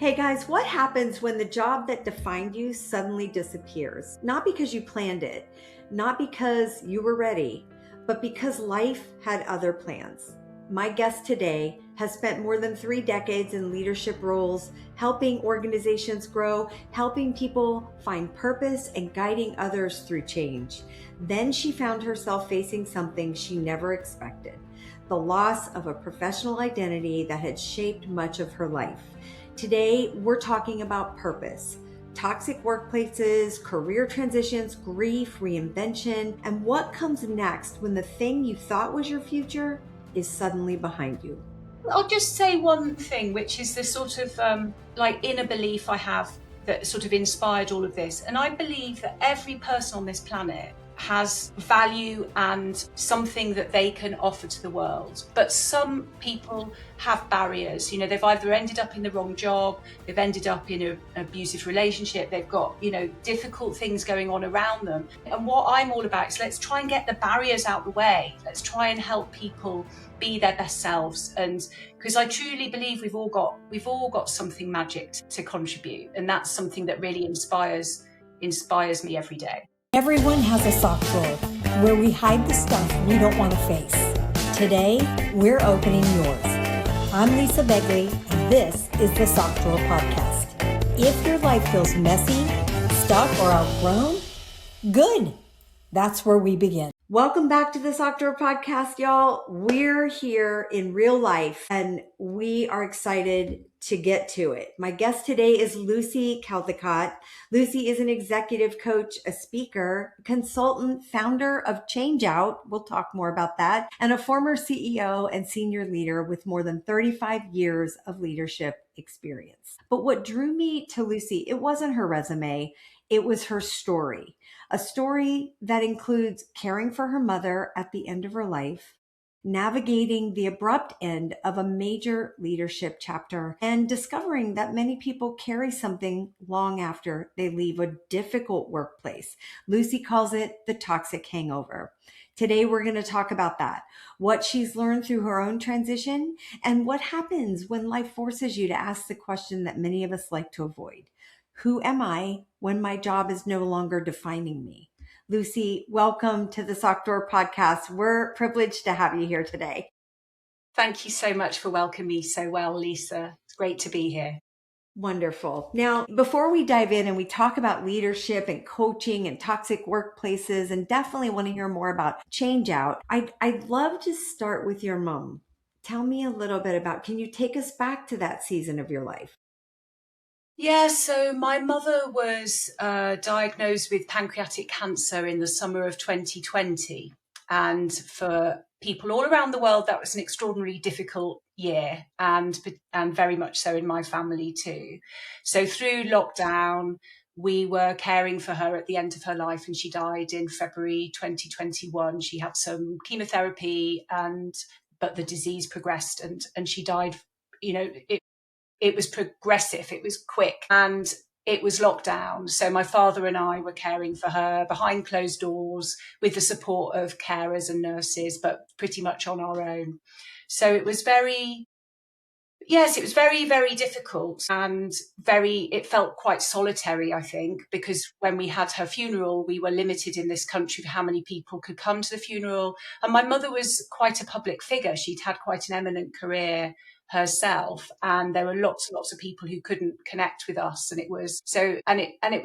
Hey guys, what happens when the job that defined you suddenly disappears? Not because you planned it, not because you were ready, but because life had other plans. My guest today has spent more than 3 decades in leadership roles, helping organizations grow, helping people find purpose, and guiding others through change. Then she found herself facing something she never expected: the loss of a professional identity that had shaped much of her life. Today, we're talking about purpose, toxic workplaces, career transitions, grief, reinvention, and what comes next when the thing you thought was your future is suddenly behind you. I'll just say one thing, which is this sort of inner belief I have that sort of inspired all of this. And I believe that every person on this planet has value and something that they can offer to the world. But some people have barriers. You know, they've either ended up in the wrong job, they've ended up in an abusive relationship, they've got, difficult things going on around them. And what I'm all about is let's try and get the barriers out the way. Let's try and help people be their best selves. And because I truly believe we've all got something magic to contribute. And that's something that really inspires me every day. Everyone has a sock drawer where we hide the stuff we don't want to face. Today, we're opening yours. I'm Lisa Begley, and this is the Sock Drawer Podcast. If your life feels messy, stuck, or outgrown, good. That's where we begin. Welcome back to the Sock Drawer Podcast, y'all. We're here in real life and we are excited to get to it. My guest today is Lucy Caldicott. Lucy is an executive coach, a speaker, consultant, founder of Change Out. We'll talk more about that. And a former CEO and senior leader with more than 35 years of leadership experience. But what drew me to Lucy, it wasn't her resume. It was her story. A story that includes caring for her mother at the end of her life, navigating the abrupt end of a major leadership chapter, and discovering that many people carry something long after they leave a difficult workplace. Lucy calls it the toxic hangover. Today, we're going to talk about that, what she's learned through her own transition, and what happens when life forces you to ask the question that many of us like to avoid. Who am I when my job is no longer defining me? Lucy, welcome to the Sock Drawer Podcast. We're privileged to have you here today. Thank you so much for welcoming me so well, Lisa. It's great to be here. Wonderful. Now, before we dive in and we talk about leadership and coaching and toxic workplaces, and definitely want to hear more about Change Out, I'd love to start with your mom. Tell me a little bit about, can you take us back to that season of your life? Yeah, so my mother was diagnosed with pancreatic cancer in the summer of 2020. And for people all around the world, that was an extraordinarily difficult year, and very much so in my family too. So through lockdown, we were caring for her at the end of her life, and she died in February 2021. She had some chemotherapy, but the disease progressed, and she died. It was progressive, it was quick, and it was lockdown. So my father and I were caring for her behind closed doors with the support of carers and nurses, but pretty much on our own. So it was very, very difficult, and it felt quite solitary, I think, because when we had her funeral, we were limited in this country for how many people could come to the funeral. And my mother was quite a public figure. She'd had quite an eminent career herself, and there were lots and lots of people who couldn't connect with us, and it was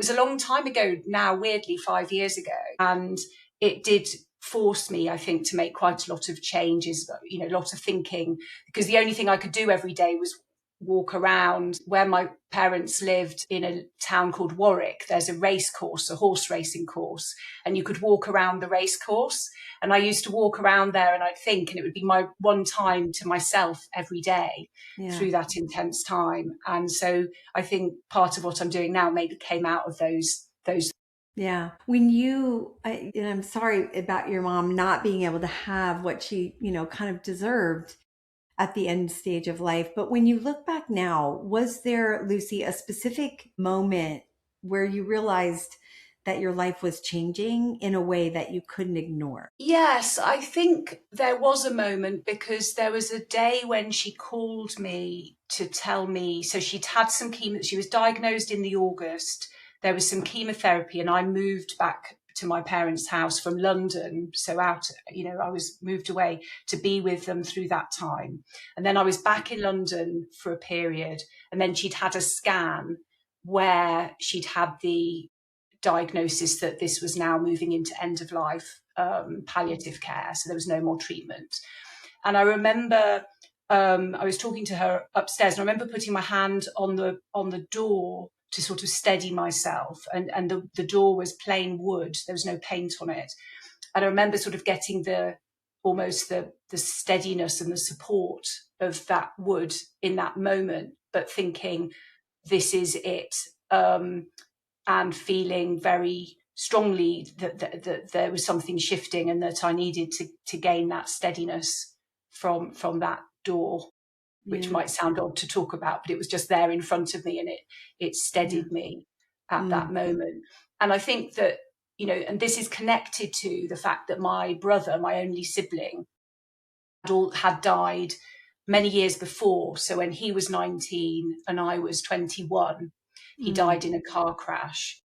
a long time ago now, weirdly 5 years ago, and it did force me, I think, to make quite a lot of changes, a lot of thinking, because the only thing I could do every day was walk around where my parents lived in a town called Warwick. There's a race course, a horse racing course, and you could walk around the race course. And I used to walk around there and I'd think, and it would be my one time to myself every day through that intense time. And so I think part of what I'm doing now maybe came out of those. Yeah. When I'm sorry about your mom not being able to have what she, kind of deserved at the end stage of life. But when you look back now, was there, Lucy, a specific moment where you realized that your life was changing in a way that you couldn't ignore? Yes, I think there was a moment, because there was a day when she called me to tell me, so she'd had some chemo, she was diagnosed in the August, there was some chemotherapy, and I moved back to my parents' house from London. So out, I was moved away to be with them through that time. And then I was back in London for a period. And then she'd had a scan where she'd had the diagnosis that this was now moving into end of life palliative care. So there was no more treatment. And I remember I was talking to her upstairs, and I remember putting my hand on the door to sort of steady myself. And the door was plain wood. There was no paint on it. And I remember sort of getting almost the steadiness and the support of that wood in that moment, but thinking, this is it. And feeling very strongly that there was something shifting, and that I needed to gain that steadiness from that door, which might sound odd to talk about, but it was just there in front of me, and it steadied me at that moment. And I think that, and this is connected to the fact that my brother, my only sibling, had died many years before. So when he was 19 and I was 21, he died in a car crash.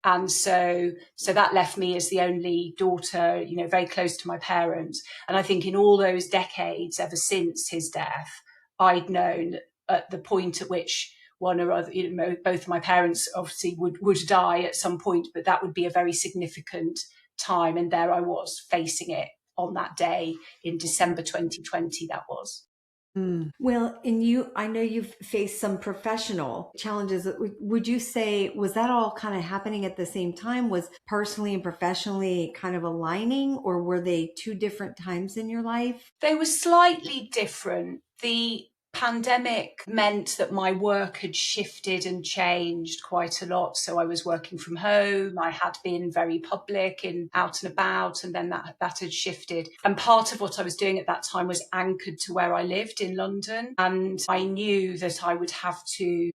And so that left me as the only daughter, very close to my parents. And I think in all those decades ever since his death, I'd known at the point at which one or other, both of my parents obviously would die at some point, but that would be a very significant time. And there I was facing it on that day in December 2020, that was. Well, and I know you've faced some professional challenges. Would you say, was that all kind of happening at the same time? Was personally and professionally kind of aligning, or were they two different times in your life? They were slightly different. The pandemic meant that my work had shifted and changed quite a lot. So I was working from home. I had been very public and out and about, and then that had shifted. And part of what I was doing at that time was anchored to where I lived in London. And I knew that I would have to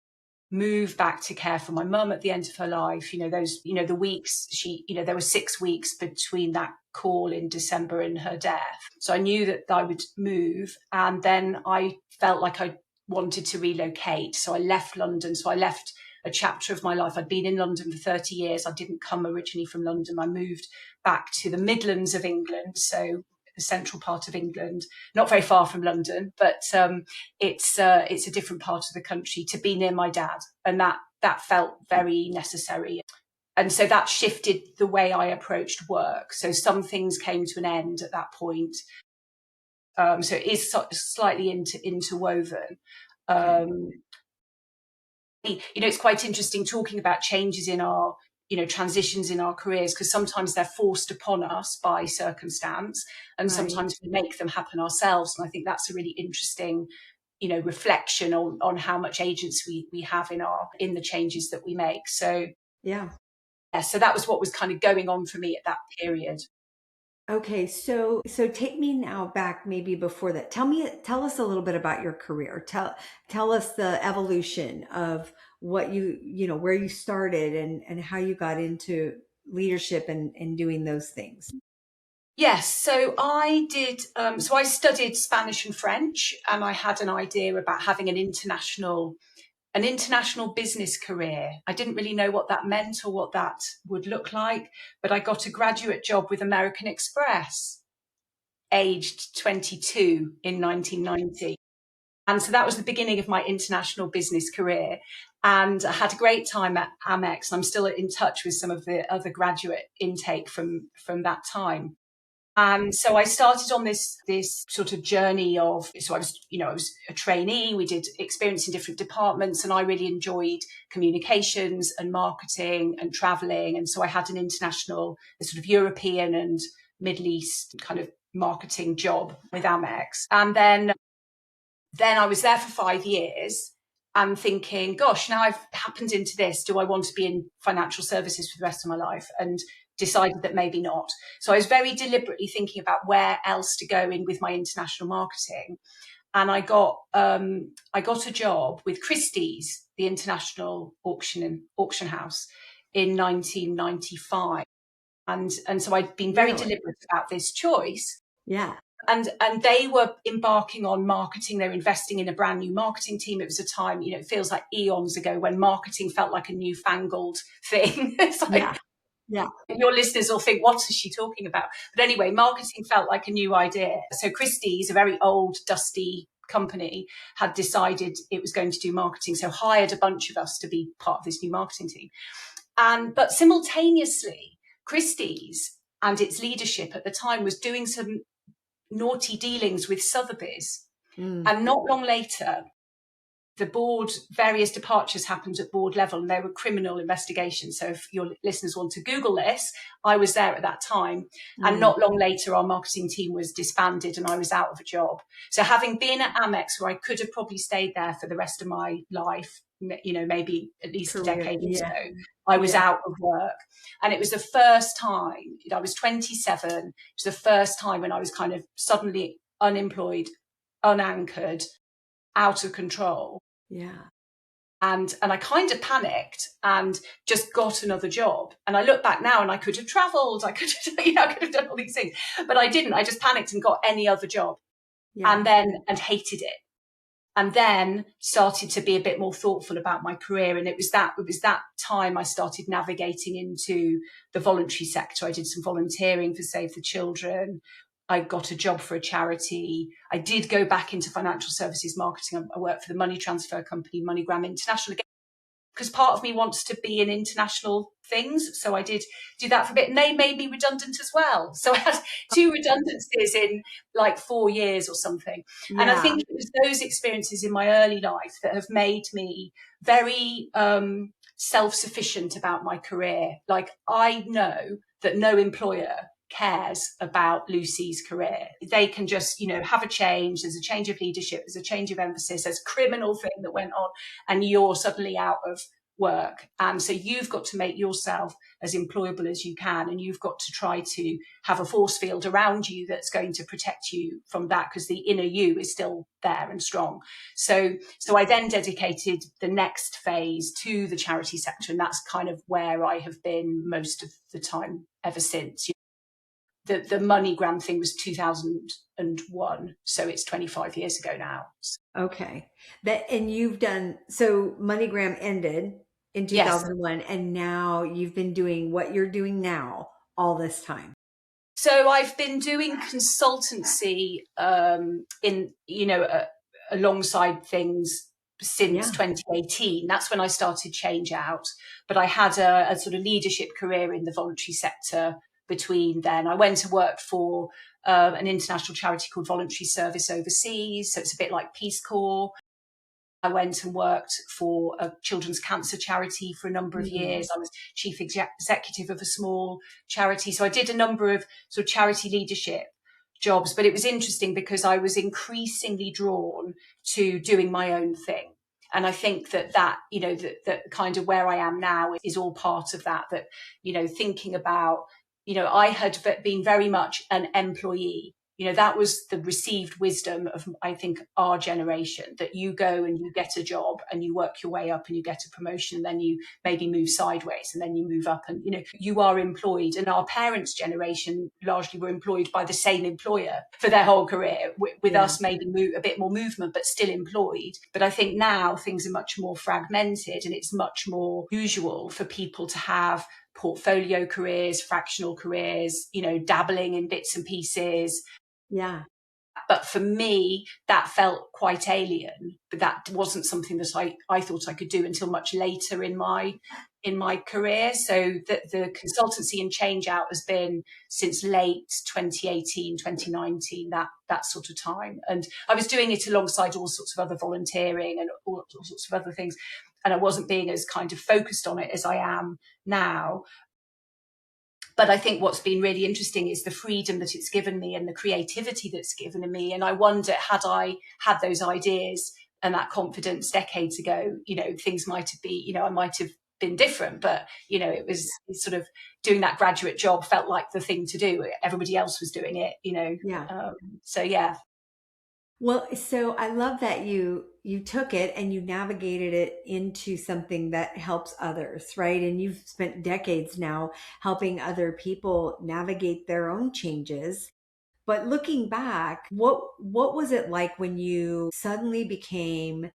move back to care for my mum at the end of her life. The weeks there were 6 weeks between that call in December and her death. So I knew that I would move, and then I felt like I wanted to relocate. So I left London. So I left a chapter of my life. I'd been in London for 30 years. I didn't come originally from London. I moved back to the Midlands of England. So the central part of England, not very far from London, but it's a different part of the country, to be near my dad. And that felt very necessary. And so that shifted the way I approached work. So some things came to an end at that point. So it is slightly interwoven. It's quite interesting talking about changes in our, transitions in our careers, because sometimes they're forced upon us by circumstance, and sometimes we make them happen ourselves. And I think that's a really interesting, reflection on how much agency we have in the changes that we make. So so that was what was kind of going on for me at that period. Okay, so take me now back, maybe before that. Tell us a little bit about your career. Tell us the evolution of what where you started and how you got into leadership and doing those things. Yes, so I did. So I studied Spanish and French, and I had an idea about having an international business career. I didn't really know what that meant or what that would look like, but I got a graduate job with American Express, aged 22 in 1990. And so that was the beginning of my international business career. And I had a great time at Amex. I'm still in touch with some of the other graduate intake from that time. And so I started on this sort of journey so I was a trainee. We did experience in different departments, and I really enjoyed communications and marketing and traveling. And so I had an international, sort of European and Middle East kind of marketing job with Amex. And then I was there for 5 years and thinking, gosh, now I've happened into this. Do I want to be in financial services for the rest of my life? And decided that maybe not. So I was very deliberately thinking about where else to go in with my international marketing. And I got a job with Christie's, the international auction house in 1995. And so I'd been very deliberate about this choice. Yeah. And they were embarking on marketing. They were investing in a brand new marketing team. It was a time, it feels like eons ago when marketing felt like a newfangled thing. It's like, your listeners will think, what is she talking about? But anyway, marketing felt like a new idea. So Christie's, a very old, dusty company, had decided it was going to do marketing. So hired a bunch of us to be part of this new marketing team. But simultaneously, Christie's and its leadership at the time was doing some naughty dealings with Sotheby's. And not long later, the board, various departures happened at board level, and there were criminal investigations. So if your listeners want to Google this, I was there at that time. And not long later, our marketing team was disbanded and I was out of a job. So having been at Amex, where I could have probably stayed there for the rest of my life, maybe at least a decade or so, I was out of work. And it was the first time, I was 27. It was the first time when I was kind of suddenly unemployed, unanchored, out of control. Yeah. And I kind of panicked and just got another job. And I look back now and I could have traveled. I could have done all these things, but I didn't. I just panicked and got any other job and hated it. And then started to be a bit more thoughtful about my career. And it was that time I started navigating into the voluntary sector. I did some volunteering for Save the Children. I got a job for a charity. I did go back into financial services marketing. I worked for the money transfer company, MoneyGram International, again, because part of me wants to be in international things. So I did do that for a bit. And they made me redundant as well. So I had 2 redundancies in like 4 years or something. Yeah. And I think it was those experiences in my early life that have made me very self-sufficient about my career. Like, I know that no employer cares about Lucy's career. They can just, have a change. There's a change of leadership. There's a change of emphasis. There's a criminal thing that went on and you're suddenly out of work. And so you've got to make yourself as employable as you can. And you've got to try to have a force field around you that's going to protect you from that, because the inner you is still there and strong. So I then dedicated the next phase to the charity sector. And that's kind of where I have been most of the time ever since. The MoneyGram thing was 2001, so it's 25 years ago now. Okay. And you've done, so MoneyGram ended in 2001, and now you've been doing what you're doing now all this time. So I've been doing consultancy alongside things since 2018. That's when I started Change Out. But I had a sort of leadership career in the voluntary sector between then. I went to work for an international charity called Voluntary Service Overseas. So it's a bit like Peace Corps. I went and worked for a children's cancer charity for a number of years. I was chief executive of a small charity. So I did a number of sort of charity leadership jobs, but it was interesting because I was increasingly drawn to doing my own thing. And I think that kind of where I am now is all part of that, thinking about, I had been very much an employee. That was the received wisdom of, I think, our generation, that you go and you get a job and you work your way up and you get a promotion and then you maybe move sideways and then you move up and, you are employed. And our parents' generation largely were employed by the same employer for their whole career, with us maybe a bit more movement, but still employed. But I think now things are much more fragmented and it's much more usual for people to have portfolio careers, fractional careers, dabbling in bits and pieces. Yeah. But for me, that felt quite alien. But that wasn't something that I thought I could do until much later in my career. So the consultancy and Change Out has been since late 2018, 2019, that sort of time. And I was doing it alongside all sorts of other volunteering and all sorts of other things. And I wasn't being as kind of focused on it as I am now. But I think what's been really interesting is the freedom that it's given me and the creativity that's given me. And I wonder, had I had those ideas and that confidence decades ago, things might have been, I might have been different. But, it was sort of doing that graduate job felt like the thing to do. Everybody else was doing it, Yeah. So, yeah. Well, so I love that you you took it and you navigated it into something that helps others, right? And you've spent decades now helping other people navigate their own changes. But looking back, what was it like when you suddenly became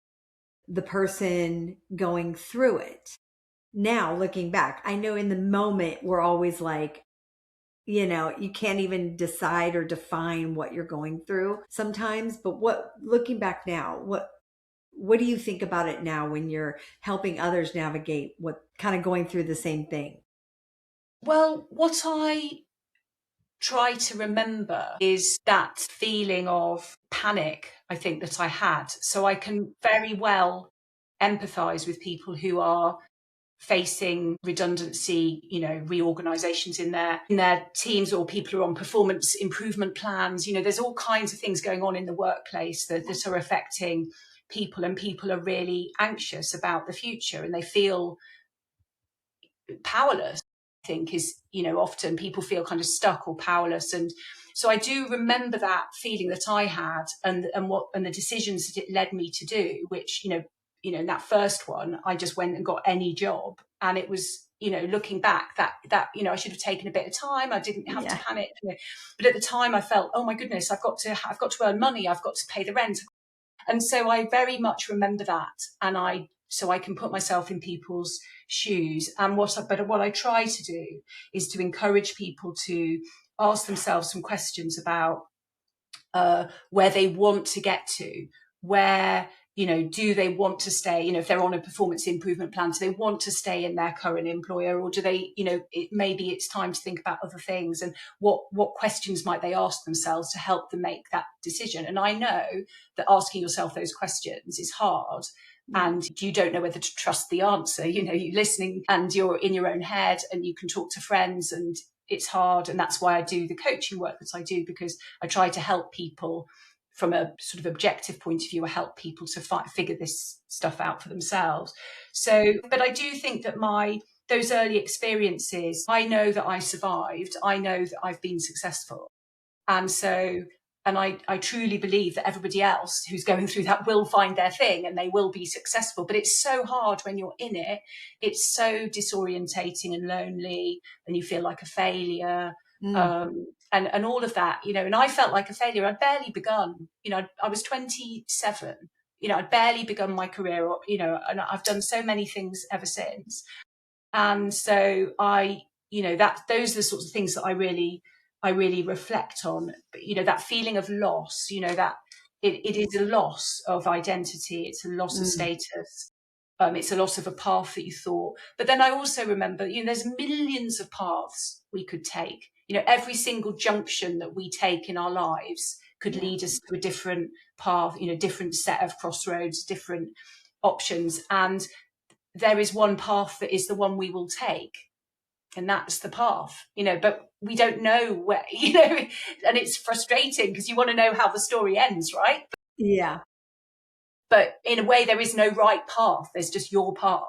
the person going through it? Now, looking back, I know in the moment we're always like, you can't even decide or define what you're going through sometimes. But looking back now, what do you think about it now when you're helping others navigate what kind of going through the same thing? Well, what I try to remember is that feeling of panic, I think, that I had. So I can very well empathize with people who are facing redundancy, reorganizations in their teams, or people who are on performance improvement plans. There's all kinds of things going on in the workplace that are affecting people, and people are really anxious about the future and they feel powerless. I think is, often people feel kind of stuck or powerless. And so I do remember that feeling that I had, and the decisions that it led me to do, which, in that first one, I just went and got any job. And it was, looking back, that I should have taken a bit of time. I didn't have to panic. But at the time I felt, oh my goodness, I've got to earn money. I've got to pay the rent. And so I very much remember that. And so I can put myself in people's shoes. And what I try to do is to encourage people to ask themselves some questions about where they want to get to, where, do they want to stay, if they're on a performance improvement plan, do they want to stay in their current employer, or do they, maybe it's time to think about other things, and what questions might they ask themselves to help them make that decision. And I know that asking yourself those questions is hard, and you don't know whether to trust the answer. You're listening and you're in your own head, and you can talk to friends, and it's hard. And that's why I do the coaching work that I do, because I try to help people from a sort of objective point of view. I help people to figure this stuff out for themselves. So, but I do think that those early experiences, I know that I survived. I know that I've been successful. And so, and I truly believe that everybody else who's going through that will find their thing and they will be successful. But it's so hard when you're in it. It's so disorientating and lonely, and you feel like a failure. And all of that, and I felt like a failure. I'd barely begun, I was 27, I'd barely begun my career, and I've done so many things ever since. And so those are the sorts of things that I really reflect on. But, that feeling of loss, that it is a loss of identity. It's a loss of status. It's a loss of a path that you thought. But then I also remember, there's millions of paths we could take. Every single junction that we take in our lives could lead us to a different path, different set of crossroads, different options. And there is one path that is the one we will take. And that's the path, but we don't know where, and it's frustrating because you want to know how the story ends, right? Yeah. But in a way, there is no right path. There's just your path,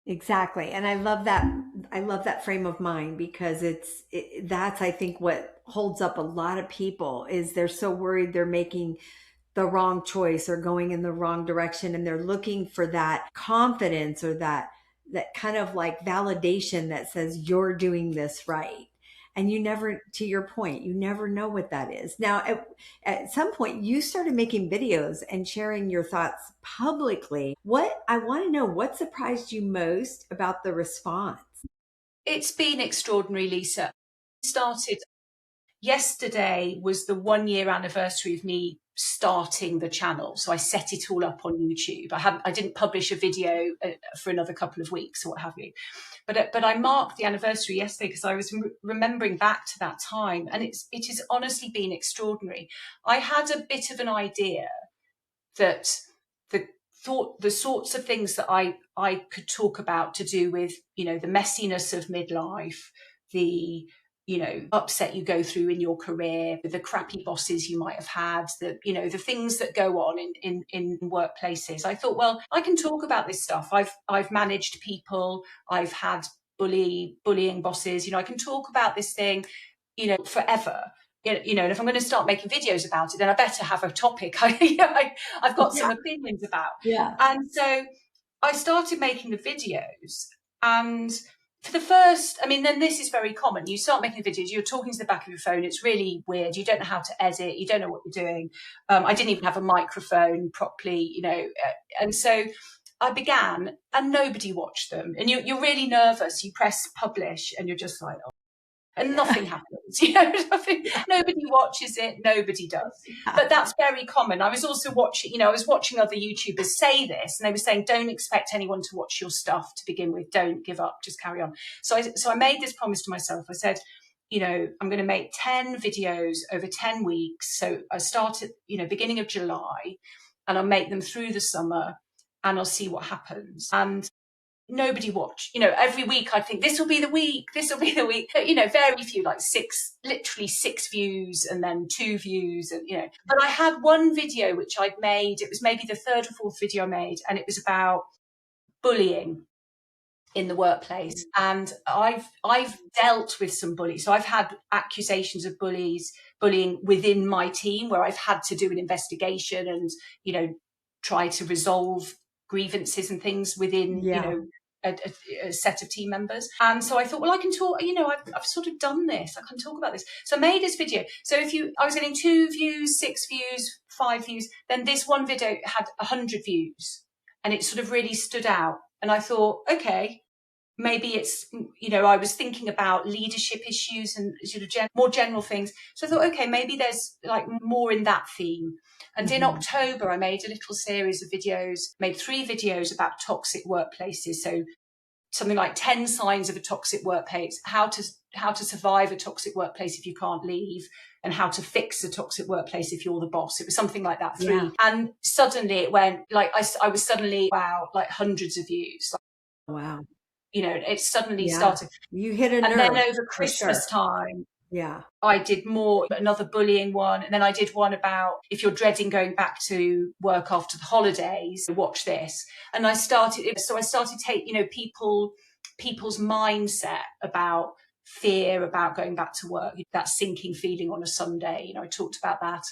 Exactly. And I love that frame of mind, because that's, I think, what holds up a lot of people is they're so worried they're making the wrong choice or going in the wrong direction. And they're looking for that confidence or that kind of like validation that says you're doing this right. And you never, to your point, you never know what that is. Now, at some point, you started making videos and sharing your thoughts publicly. I want to know, what surprised you most about the response? It's been extraordinary, Lisa. Yesterday was the 1-year anniversary of me starting the channel. So I set it all up on YouTube. I didn't publish a video for another couple of weeks or what have you. But I marked the anniversary yesterday because I was remembering back to that time, and it has honestly been extraordinary. I had a bit of an idea that the sorts of things that I could talk about to do with, the messiness of midlife, the upset you go through in your career, the crappy bosses you might have had, the things that go on in workplaces. I thought, well, I can talk about this stuff. I've managed people. I've had bullying bosses. I can talk about this thing, forever. and if I'm going to start making videos about it, then I better have a topic I've got some opinions about. Yeah. And so I started making the videos, and for the first, then this is very common. You start making videos, you're talking to the back of your phone. It's really weird. You don't know how to edit. You don't know what you're doing. I didn't even have a microphone properly, and so I began, and nobody watched them. And you're really nervous. You press publish, and you're just like, oh, and nothing happens. Nobody watches it. Nobody does. But that's very common. I was also watching, I was watching other YouTubers say this, and they were saying, don't expect anyone to watch your stuff to begin with. Don't give up. Just carry on. So I made this promise to myself. I said, I'm going to make 10 videos over 10 weeks. So I start at, beginning of July, and I'll make them through the summer, and I'll see what happens. And nobody watched. Every week I'd think, this will be the week. Very few, like literally 6 views, and then 2 views. And, but I had one video which I'd made. It was maybe the 3rd or 4th video I made, and it was about bullying in the workplace. And I've dealt with some bullies. So I've had accusations of bullying within my team, where I've had to do an investigation and, try to resolve grievances and things within, a set of team members. And so I thought, well, I can talk, I've sort of done this. I can talk about this. So I made this video. So I was getting 2 views, 6 views, 5 views. Then this one video had 100 views, and it sort of really stood out. And I thought, okay, maybe it's, I was thinking about leadership issues and sort of more general things. So I thought, okay, maybe there's like more in that theme. And in October, I made a little series of videos, made 3 videos about toxic workplaces. So something like 10 signs of a toxic workplace, how to survive a toxic workplace if you can't leave, and how to fix a toxic workplace if you're the boss. It was something like that, 3. Yeah. And suddenly it went, like, I was suddenly, wow, like hundreds of views. Wow. It suddenly started. You hit a nerve. And then over Christmas time, I did another bullying one. And then I did one about, if you're dreading going back to work after the holidays, watch this. And I started taking, people's mindset about fear about going back to work, that sinking feeling on a Sunday. I talked about that,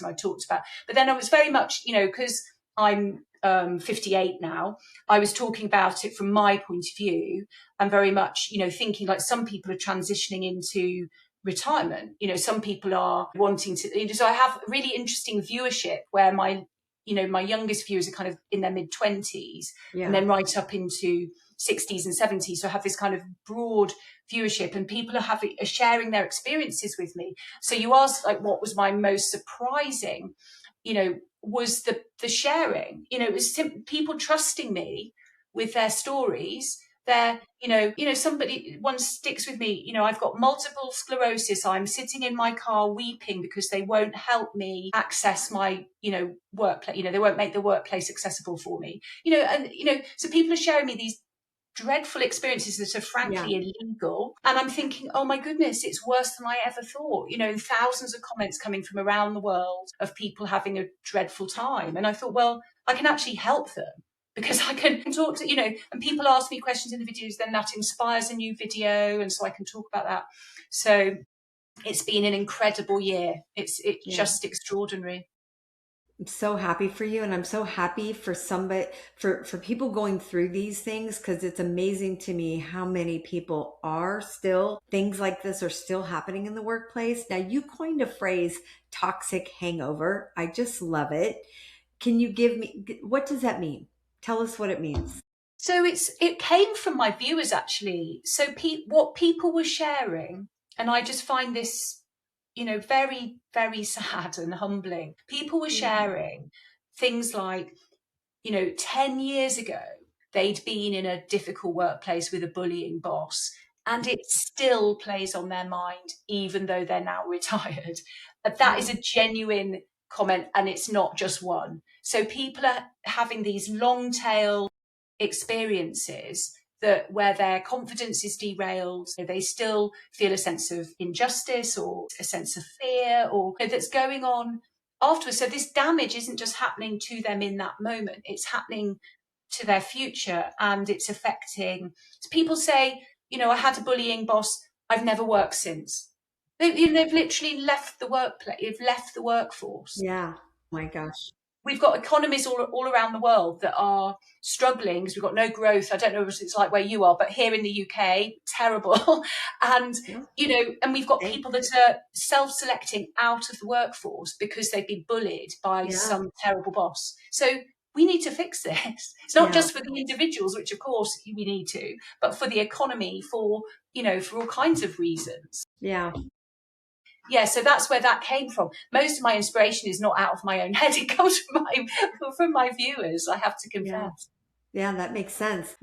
but then I was very much, because I'm 58 now, I was talking about it from my point of view, and very much, thinking like some people are transitioning into retirement. Some people are wanting to, so I have a really interesting viewership where my youngest viewers are kind of in their mid-20s, and then right up into 60s and 70s. So I have this kind of broad viewership, and people are sharing their experiences with me. So you asked, like, what was my most surprising, was the sharing. It was people trusting me with their stories. Somebody, one sticks with me, I've got multiple sclerosis. I'm sitting in my car weeping because they won't help me access my, workplace. They won't make the workplace accessible for me, so people are sharing me these dreadful experiences that are frankly illegal. And I'm thinking, oh my goodness, it's worse than I ever thought. Thousands of comments coming from around the world of people having a dreadful time. And I thought, well, I can actually help them, because I can talk to, and people ask me questions in the videos, then that inspires a new video. And so I can talk about that. So it's been an incredible year. It's just extraordinary. I'm so happy for you. And I'm so happy for for people going through these things, because it's amazing to me how many people things like this are still happening in the workplace. Now, you coined a phrase, toxic hangover. I just love it. Can you give me, what does that mean? Tell us what it means. So it came from my viewers, actually. So what people were sharing, and I just find this, very, very sad and humbling. People were sharing things like, 10 years ago, they'd been in a difficult workplace with a bullying boss, and it still plays on their mind, even though they're now retired. That is a genuine comment, and it's not just one. So people are having these long tail experiences where their confidence is derailed. They still feel a sense of injustice or a sense of fear, or that's going on afterwards. So this damage isn't just happening to them in that moment, it's happening to their future, and it's affecting. So people say, I had a bullying boss, I've never worked since. They've literally left the workplace. They've left the workforce. Yeah. My gosh. We've got economies all around the world that are struggling because we've got no growth. I don't know what it's like where you are, but here in the UK, terrible. And, Yeah. and we've got Thank- people that are self-selecting out of the workforce because they've been bullied by Yeah. some terrible boss. So we need to fix this. It's not Yeah. just for the individuals, which of course we need to, but for the economy, for all kinds of reasons. Yeah. Yeah, so that's where that came from. Most of my inspiration is not out of my own head. It comes from my viewers, I have to Yeah. confess. Yeah, that makes sense.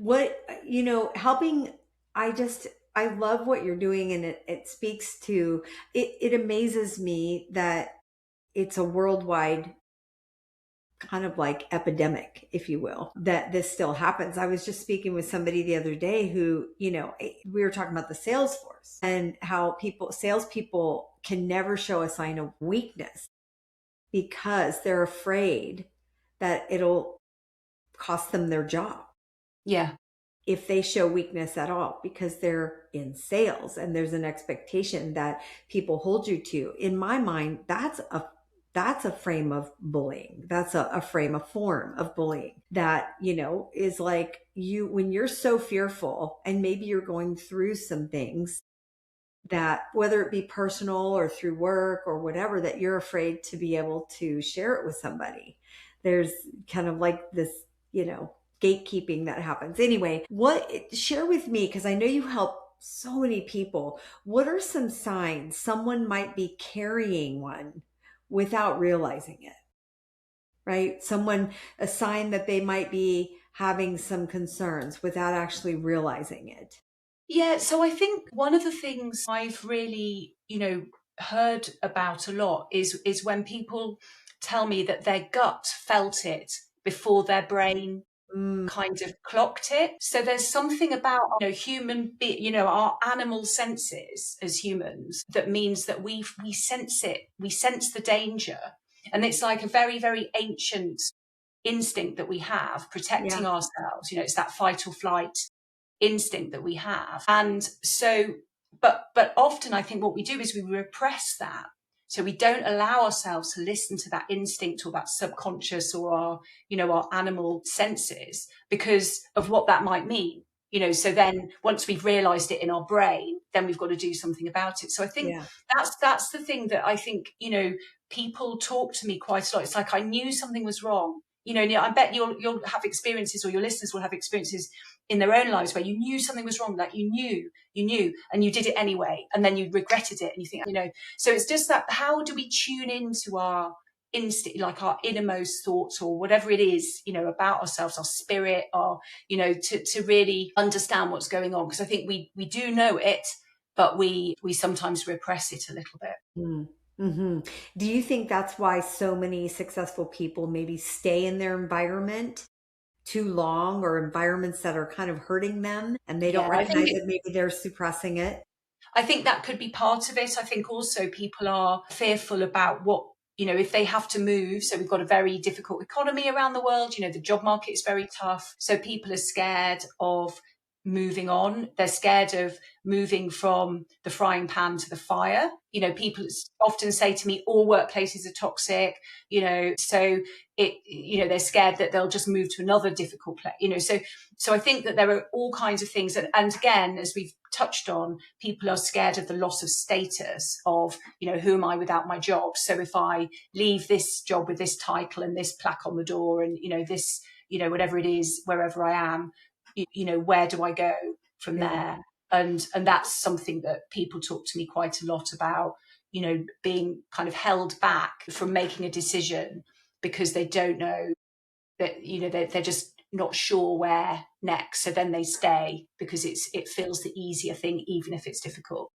Helping, I love what you're doing, and it speaks to, it amazes me that it's a worldwide kind of like epidemic, if you will, that this still happens. I was just speaking with somebody the other day who, we were talking about the sales force and how salespeople can never show a sign of weakness because they're afraid that it'll cost them their job Yeah. if they show weakness at all, because they're in sales and there's an expectation that people hold you to. In my mind, that's a frame of bullying. That's a form of bullying that, is like when you're so fearful and maybe you're going through some things that, whether it be personal or through work or whatever, that you're afraid to be able to share it with somebody. There's kind of like this, gatekeeping that happens. Anyway, share with me, because I know you help so many people. What are some signs someone might be carrying one without realizing it? Right? A sign that they might be having some concerns without actually realizing it. Yeah, so I think one of the things I've really, heard about a lot is when people tell me that their gut felt it before their brain kind of clocked it. So there's something about our animal senses as humans that means that we sense it, we sense the danger, and it's like a very, very ancient instinct that we have protecting Yeah. ourselves. It's that fight or flight instinct that we have. And so, but often I think what we do is we repress that. So we don't allow ourselves to listen to that instinct or that subconscious or our animal senses because of what that might mean. So then once we've realized it in our brain, then we've got to do something about it. So I think that's the thing that I think, people talk to me quite a lot. It's like I knew something was wrong. And I bet you'll have experiences, or your listeners will have experiences in their own lives where you knew something was wrong, like you knew, and you did it anyway, and then you regretted it, and you think, So it's just that, how do we tune into our instinct, like our innermost thoughts or whatever it is, about ourselves, our spirit, our, to really understand what's going on? Because I think we do know it, but we sometimes repress it a little bit. Mm-hmm. Do you think that's why so many successful people maybe stay in their environment too long, or environments that are kind of hurting them and they don't recognize it? Maybe they're suppressing it. I think that could be part of it. I think also people are fearful about what, if they have to move. So we've got a very difficult economy around the world. The job market is very tough. So people are scared of moving on. They're scared of moving from the frying pan to the fire. People often say to me, all workplaces are toxic, so they're scared that they'll just move to another difficult place, so I think that there are all kinds of things. And again, as we've touched on, people are scared of the loss of status of, who am I without my job? So if I leave this job with this title and this plaque on the door and, this, whatever it is, wherever I am, where do I go from there? And that's something that people talk to me quite a lot about, being kind of held back from making a decision because they don't know that, they're just not sure where next. So then they stay because it feels the easier thing, even if it's difficult.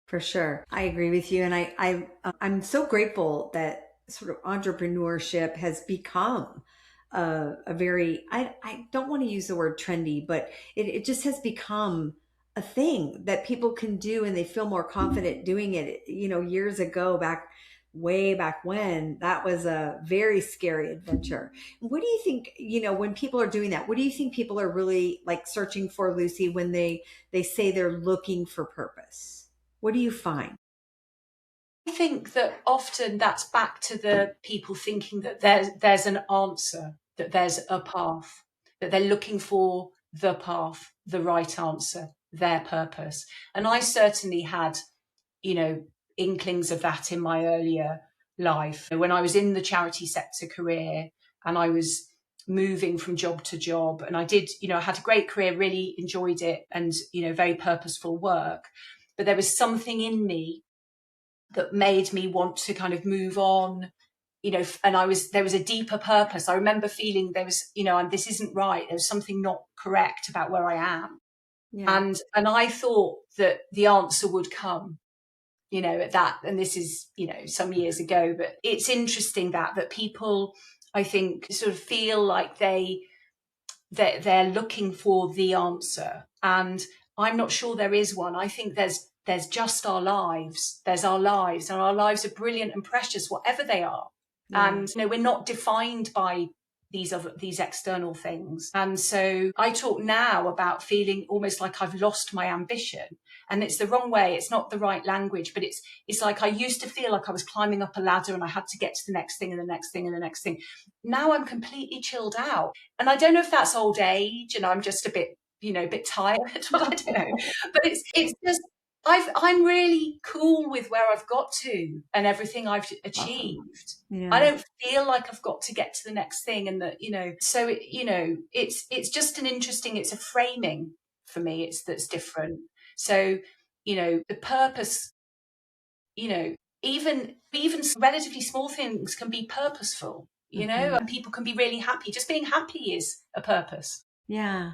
For sure. I agree with you. And I'm so grateful that sort of entrepreneurship has become a very, I don't want to use the word trendy, but it just has become a thing that people can do, and they feel more confident doing it. Years ago, way back when, that was a very scary adventure. What do you think, when people are doing that, what do you think people are really like searching for, Lucy, when they say they're looking for purpose? What do you find? think that often that's back to the people thinking that there's an answer, that there's a path, that they're looking for the path, the right answer, their purpose. And I certainly had, inklings of that in my earlier life. When I was in the charity sector career and I was moving from job to job, and I did, I had a great career, really enjoyed it, and, very purposeful work. But there was something in me that made me want to kind of move on, and there was a deeper purpose. I remember feeling there was, and this isn't right. There's something not correct about where I am. Yeah. And I thought that the answer would come, at that. And this is, some years ago, but it's interesting that people, I think, sort of feel like they're looking for the answer. And I'm not sure there is one. I think there's just our lives. There's our lives, and our lives are brilliant and precious, whatever they are. Yeah. And we're not defined by these external things. And so I talk now about feeling almost like I've lost my ambition. And it's the wrong way. It's not the right language, but it's like I used to feel like I was climbing up a ladder and I had to get to the next thing and the next thing and the next thing. Now I'm completely chilled out. And I don't know if that's old age and I'm just a bit tired. Well, I don't know. But it's just, I'm really cool with where I've got to and everything I've achieved. Yeah. I don't feel like I've got to get to the next thing, and that, so it's just it's a framing for me. That's different. So, the purpose, even relatively small things can be purposeful, and people can be really happy. Just being happy is a purpose. Yeah.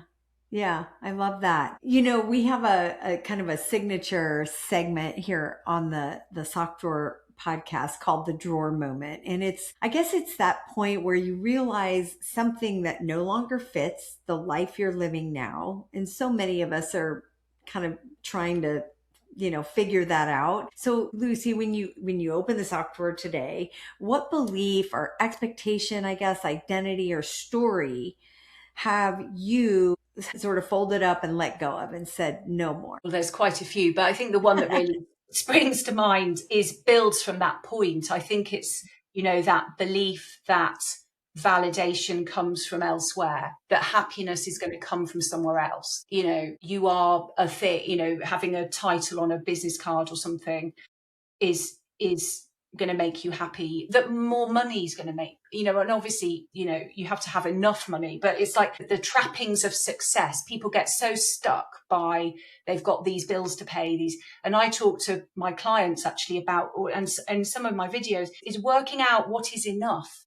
Yeah, I love that. We have a kind of a signature segment here on the Sock Drawer podcast called the drawer moment. And I guess it's that point where you realize something that no longer fits the life you're living now. And so many of us are kind of trying to, figure that out. So Lucy, when you open the sock drawer today, what belief or expectation, I guess, identity or story have you sort of folded up and let go of and said no more? Well, there's quite a few, but I think the one that really springs to mind builds from that point. I think it's, that belief that validation comes from elsewhere, that happiness is going to come from somewhere else. You are a thing, having a title on a business card or something is going to make you happy, that more money is going to make, and obviously, you have to have enough money, but it's like the trappings of success. People get so stuck by, they've got these bills to pay, and I talk to my clients actually about, and some of my videos is working out what is enough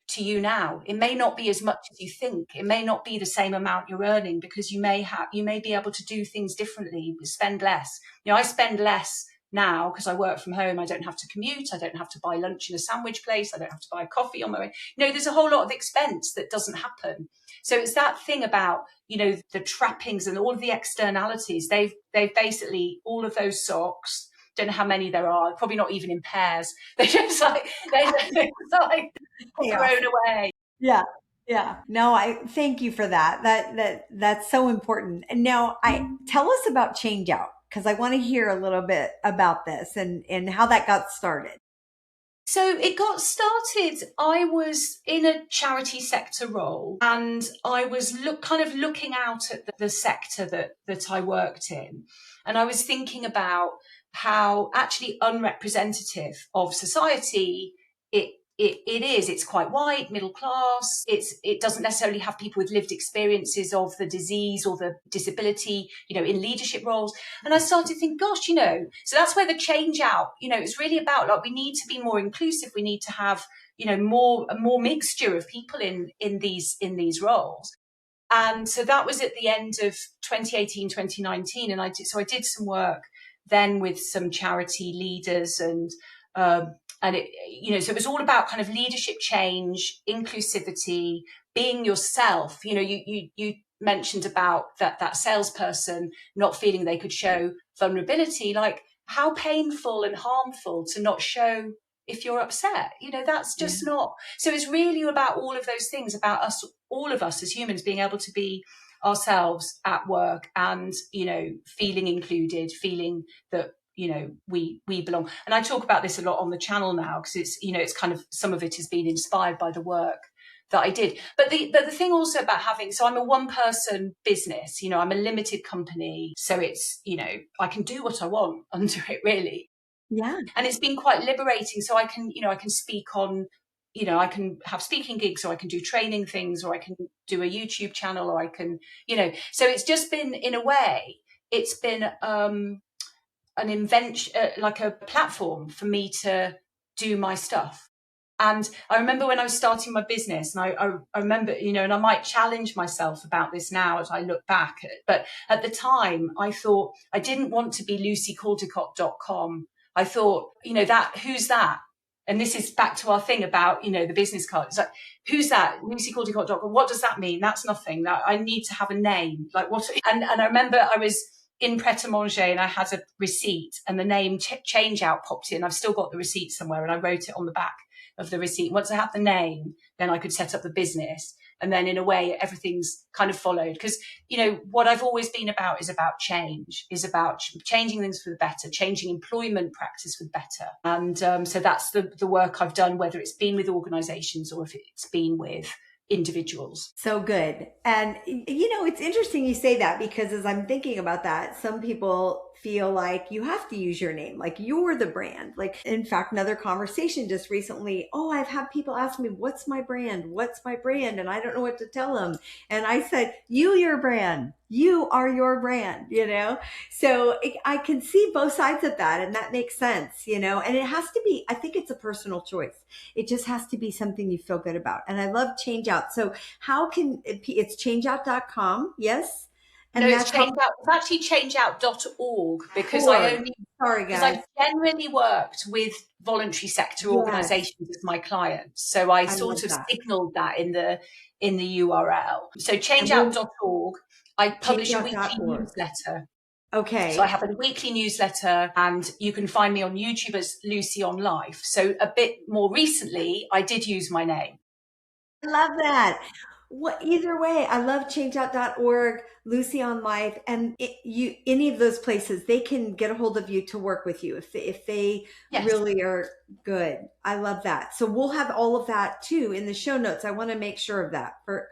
to you now. It may not be as much as you think. It may not be the same amount you're earning, because you may be able to do things differently, spend less. I spend less now because I work from home. I don't have to commute. I don't have to buy lunch in a sandwich place. I don't have to buy coffee on my way. There's a whole lot of expense that doesn't happen. So it's that thing about, the trappings and all of the externalities. They've basically, all of those socks, don't know how many there are, probably not even in pairs. They're just like, thrown away. Yeah. Yeah. No, I thank you for that. That's so important. And now tell us about Change Out, because I want to hear a little bit about this and how that got started. So it got started, I was in a charity sector role, and I was kind of looking out at the sector that I worked in. And I was thinking about how actually unrepresentative of society it is. It's quite white, middle class. It doesn't necessarily have people with lived experiences of the disease or the disability, in leadership roles. And I started to think, gosh, so that's where the Change Out, it's really about, like, we need to be more inclusive. We need to have, a more mixture of people in these roles. And so that was at the end of 2018, 2019. And I did some work then with some charity leaders and it, so it was all about kind of leadership change, inclusivity, being yourself. You mentioned about that salesperson not feeling they could show vulnerability. Like, how painful and harmful to not show if you're upset. That's just not. So it's really about all of those things, about us, all of us as humans, being able to be ourselves at work and, feeling included, feeling that, we belong. And I talk about this a lot on the channel now, because it's kind of, some of it has been inspired by the work that I did. But the thing also about having, so I'm a one person business, I'm a limited company. So it's, I can do what I want under it, really. Yeah. And it's been quite liberating. So I can speak on, I can have speaking gigs, or I can do training things, or I can do a YouTube channel, or I can, so it's just been, in a way, it's been an invention, like a platform for me to do my stuff. And I remember when I was starting my business, and I remember, and I might challenge myself about this now as I look back, but at the time I thought I didn't want to be lucycaldicott.com. I thought, who's that? And this is back to our thing about, the business card. It's like, who's that? lucycaldicott.com. What does that mean? That's nothing. I need to have a name. Like what? And I remember I was in Pret-a-Manger, and I had a receipt, and the name Change Out popped in. I've still got the receipt somewhere, and I wrote it on the back of the receipt. Once I had the name, then I could set up the business. And then in a way, everything's kind of followed. Because, what I've always been about is about change, is about changing things for the better, changing employment practice for the better. And so that's the work I've done, whether it's been with organizations or if it's been with individuals. So good. And, it's interesting you say that, because as I'm thinking about that, some people feel like you have to use your name, like you're the brand. Like, in fact, another conversation just recently, I've had people ask me, what's my brand? What's my brand? And I don't know what to tell them. And I said, your brand. You are your brand, So I can see both sides of that, and that makes sense, and it has to be, I think it's a personal choice. It just has to be something you feel good about. And I love Change Out. So how can it's changeout.com? Yes. And no, it's actually changeout.org, because I've generally worked with voluntary sector organizations as my clients. So I sort of signaled that in the URL. So changeout.org, I publish a weekly newsletter. Okay. So I have a weekly newsletter, and you can find me on YouTube as Lucy on Life. So a bit more recently, I did use my name. I love that. Either way, I love changeout.org, Lucy on Life, and any of those places, they can get a hold of you to work with you if they really are good. I love that. So we'll have all of that too in the show notes. I want to make sure of that for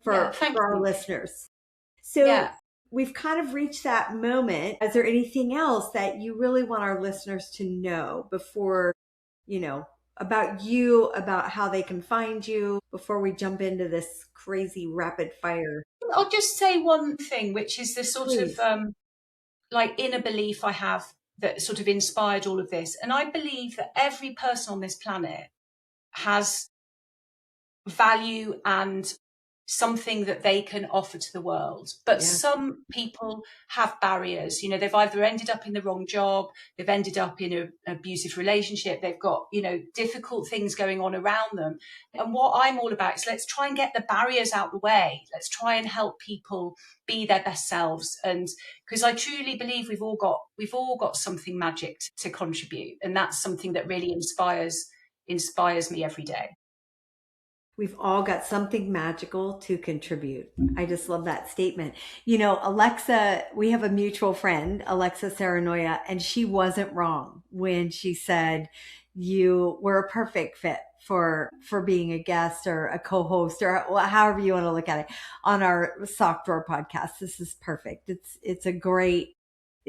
our listeners. So we've kind of reached that moment. Is there anything else that you really want our listeners to know before, about you, about how they can find you, before we jump into this crazy rapid fire? I'll just say one thing, which is the sort of inner belief I have that sort of inspired all of this. And I believe that every person on this planet has value and something that they can offer to the world. But some people have barriers. They've either ended up in the wrong job, they've ended up in an abusive relationship, they've got, difficult things going on around them. And what I'm all about is let's try and get the barriers out the way. Let's try and help people be their best selves. And because I truly believe we've all got something magic to contribute. And that's something that really inspires me every day. We've all got something magical to contribute. I just love that statement. Alexa, we have a mutual friend, Alexa Saranoia, and she wasn't wrong when she said you were a perfect fit for being a guest or a co-host, or however you want to look at it, on our Sock Drawer podcast. This is perfect.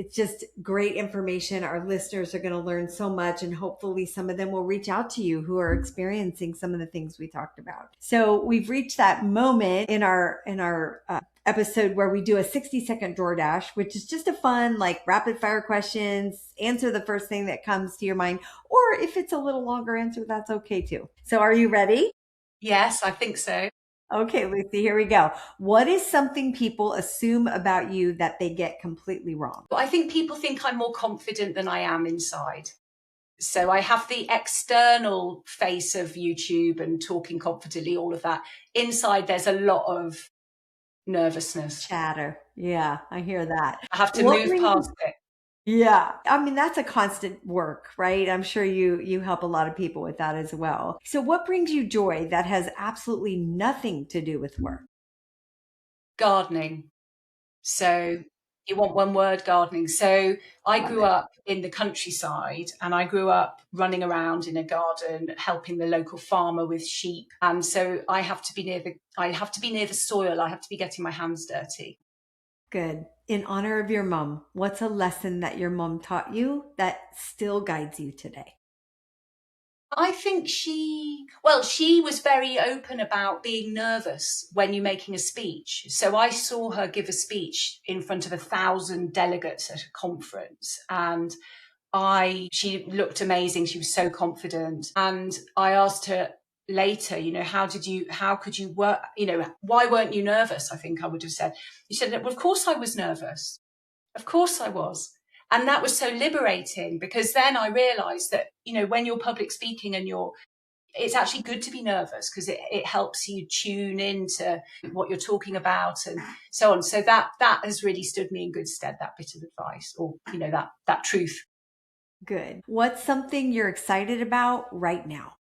It's just great information. Our listeners are going to learn so much, and hopefully some of them will reach out to you who are experiencing some of the things we talked about. So we've reached that moment in our episode where we do a 60-second drawer dash, which is just a fun, rapid fire questions. Answer the first thing that comes to your mind, or if it's a little longer answer, that's okay too. So are you ready? Yes, I think so. Okay, Lucy, here we go. What is something people assume about you that they get completely wrong? Well, I think people think I'm more confident than I am inside. So I have the external face of YouTube and talking confidently, all of that. Inside, there's a lot of nervousness. Chatter. Yeah, I hear that. I have to move past it. Yeah. I mean, that's a constant work, right? I'm sure you help a lot of people with that as well. So what brings you joy that has absolutely nothing to do with work? Gardening. So, You want one word, gardening. So I grew up in the countryside, and I grew up running around in a garden, helping the local farmer with sheep. And so I have to be near the soil. I have to be getting my hands dirty. Good. In honor of your mom, what's a lesson that your mom taught you that still guides you today? I think she was very open about being nervous when you're making a speech. So I saw her give a speech in front of 1,000 delegates at a conference, and she looked amazing. She was so confident. And I asked her later, how could you work, why weren't you nervous? I think I would have said. She said, well, of course I was nervous. Of course I was. And that was so liberating, because then I realized that, when you're public speaking and it's actually good to be nervous, because it helps you tune into what you're talking about and so on. So that has really stood me in good stead, that bit of advice, or, that truth. Good. What's something you're excited about right now?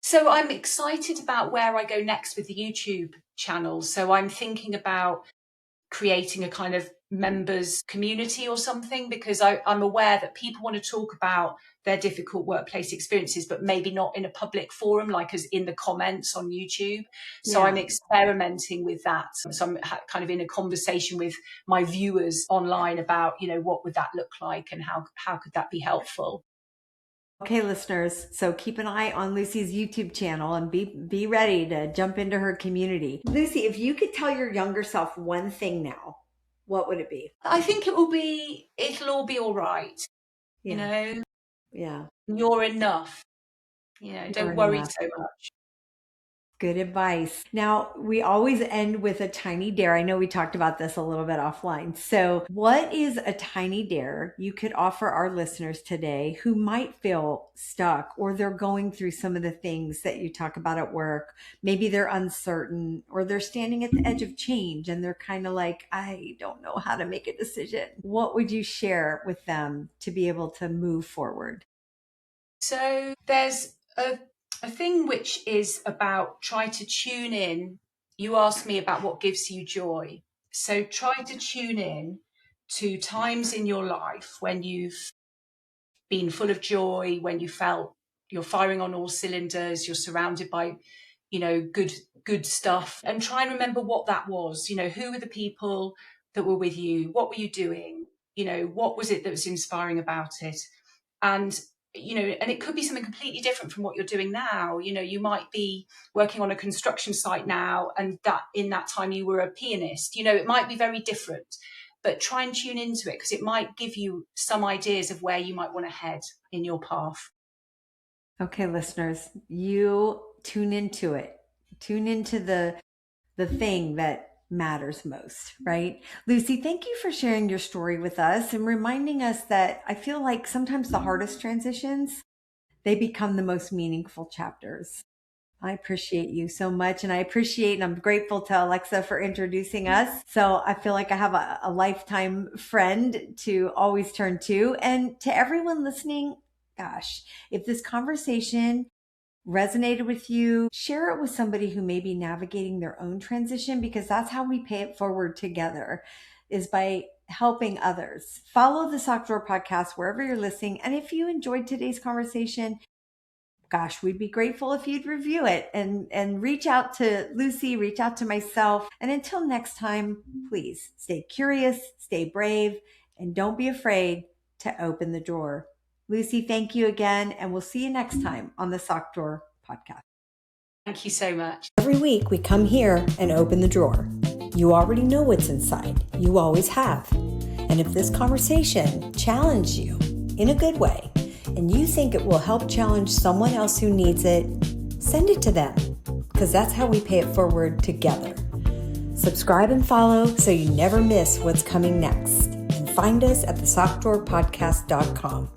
So I'm excited about where I go next with the YouTube channel. So I'm thinking about creating a kind of members community or something, because I'm aware that people want to talk about their difficult workplace experiences, but maybe not in a public forum, like as in the comments on YouTube. So I'm experimenting with that. So I'm kind of in a conversation with my viewers online about, what would that look like and how could that be helpful? Okay, listeners, so keep an eye on Lucy's YouTube channel and be ready to jump into her community. Lucy, if you could tell your younger self one thing now, what would it be? I think it'll all be all right. Yeah. You're enough. Don't worry so much. Good advice. Now, we always end with a tiny dare. I know we talked about this a little bit offline. So what is a tiny dare you could offer our listeners today who might feel stuck, or they're going through some of the things that you talk about at work? Maybe they're uncertain, or they're standing at the edge of change and they're kind of like, I don't know how to make a decision. What would you share with them to be able to move forward? So there's a thing which is about try to tune in. You asked me about what gives you joy. So try to tune in to times in your life when you've been full of joy, when you felt you're firing on all cylinders, you're surrounded by, good stuff, and try and remember what that was. Who were the people that were with you? What were you doing? What was it that was inspiring about it? And and it could be something completely different from what you're doing now. You might be working on a construction site now, and that in that time you were a pianist. It might be very different, but try and tune into it, because it might give you some ideas of where you might want to head in your path. Okay, listeners, you tune into it. Tune into the thing that matters most, right? Lucy, thank you for sharing your story with us and reminding us that I feel like sometimes the hardest transitions, they become the most meaningful chapters. I appreciate you so much. And I'm grateful to Alexa for introducing us. So I feel like I have a lifetime friend to always turn to. And to everyone listening, gosh, if this conversation resonated with you, share it with somebody who may be navigating their own transition, because that's how we pay it forward together, is by helping others. Follow the Sock Drawer podcast wherever you're listening. And if you enjoyed today's conversation, gosh, we'd be grateful if you'd review it and reach out to Lucy, reach out to myself. And until next time, please stay curious, stay brave, and don't be afraid to open the drawer. Lucy, thank you again, and we'll see you next time on the Sock Drawer podcast. Thank you so much. Every week we come here and open the drawer. You already know what's inside. You always have. And if this conversation challenged you in a good way, and you think it will help challenge someone else who needs it, send it to them, because that's how we pay it forward together. Subscribe and follow so you never miss what's coming next. And find us at thesockdrawerpodcast.com.